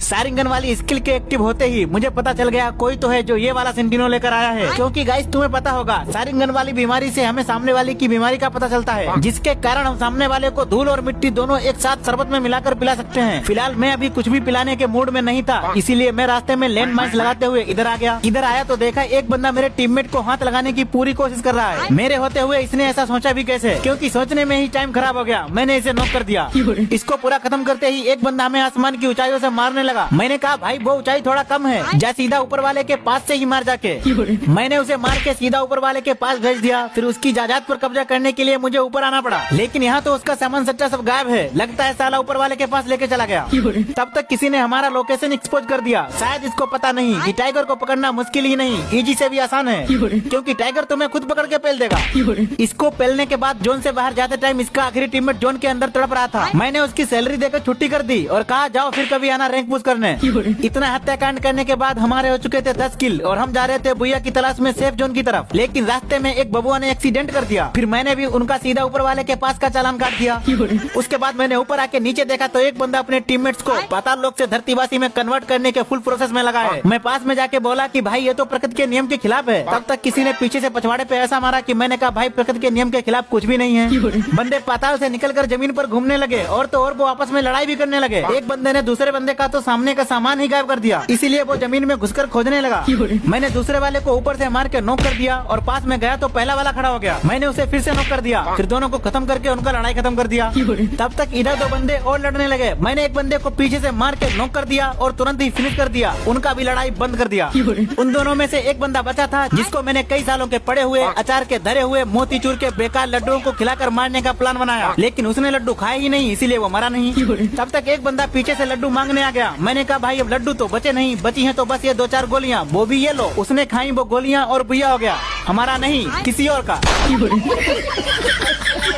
सारिंगन वाली स्किल के एक्टिव होते ही मुझे पता चल गया कोई तो है जो ये वाला सेंटिनो लेकर आया है। क्योंकि गाइस तुम्हें पता होगा सारिंगन वाली बीमारी से हमें सामने वाले की बीमारी का पता चलता है, जिसके कारण हम सामने वाले को धूल और मिट्टी दोनों एक साथ शरबत में मिलाकर पिला सकते हैं। फिलहाल मैं अभी कुछ भी पिलाने के मूड में नहीं था, इसीलिए मैं रास्ते में लैंड माइन्स लगाते हुए इधर आ गया। इधर आया तो देखा एक बंदा मेरे टीममेट को हाथ लगाने की पूरी कोशिश कर रहा है। मेरे होते हुए इसने ऐसा सोचा भी कैसे, क्योंकि सोचने में ही टाइम खराब हो गया। मैंने इसे नॉक कर दिया। इसको पूरा खत्म करते ही एक बंदा हमें आसमान की ऊंचाइयों से मारने लगा। मैंने कहा भाई वो ऊंचाई थोड़ा कम है, जा सीधा ऊपर वाले के पास से ही मार जाके। मैंने उसे मार के सीधा ऊपर वाले के पास भेज दिया। फिर उसकी जायदाद पर कब्जा करने के लिए मुझे ऊपर आना पड़ा, लेकिन यहाँ तो उसका सामान सच्चा सब गायब है। लगता है साला ऊपर वाले के पास लेके चला गया। तब तक किसी ने हमारा लोकेशन एक्सपोज कर दिया। शायद इसको पता नहीं कि टाइगर को पकड़ना मुश्किल ही नहीं, इजी से भी आसान है, क्योंकि टाइगर तुम्हें खुद पकड़ के पेल देगा। इसको पेलने के बाद जोन से बाहर जाते टाइम इसका आखिरी टीममेट जोन के अंदर तड़प रहा था। मैंने उसकी सैलरी देकर छुट्टी कर दी और कहा जाओ फिर कभी आना रैंक पुश करने। इतना हत्याकांड करने के बाद हमारे हो चुके थे 10 किल और हम जा रहे थे बुया की तलाश में सेफ जोन की तरफ। लेकिन रास्ते में एक बबुआ ने एक्सीडेंट कर दिया। फिर मैंने भी उनका सीधा ऊपर वाले के पास का चालान काट दिया। उसके बाद मैंने ऊपर आके नीचे देखा तो एक बंदा अपने टीममेट्स को पाताल लोक से धरतीवासी में कन्वर्ट करने के फुल प्रोसेस में लगा है। मैं पास में जाके बोला कि भाई ये तो प्रकृति के नियम के खिलाफ है। तब तक किसी ने पीछे से पछवाड़े पे ऐसा मारा कि मैंने कहा भाई प्रकृति के नियम के खिलाफ कुछ भी नहीं है। बंदे पाताल से निकलकर जमीन पर घूमने लगे और तो और वो आपस में लड़ाई भी करने लगे। एक बंदे ने दूसरे बंदे का तो सामने का सामान ही गायब कर दिया, इसीलिए वो जमीन में घुसकर खोजने लगा। मैंने दूसरे वाले को ऊपर से मार के नॉक कर दिया और पास में गया तो पहला वाला खड़ा हो गया। मैंने उसे फिर से नॉक कर दिया। फिर दोनों को खत्म करके उनका लड़ाई खत्म कर दिया। तब तक इधर 2 बंदे और लड़ने लगे। मैंने एक बंदे को पीछे से मार के नॉक कर दिया और तुरंत ही फिनिश कर दिया। उनका भी लड़ाई बंद कर दिया। उन दोनों में से एक बंदा बचा था जिसको मैंने कई सालों के पड़े हुए अचार के धरे हुए मोतीचूर के बेकार लड्डुओं को खिलाकर मारने का प्लान बनाया, लेकिन उसने लड्डू खाए ही नहीं, इसीलिए वो मरा नहीं। तब तक एक बंदा पीछे से लड्डू मांगने आ गया। मैंने कहा भाई अब लड्डू तो बचे नहीं, बची हैं तो बस ये 2-4 गोलियां, वो भी ये लो। उसने खाई वो गोलियां और बुया हो गया। हमारा नहीं किसी और का।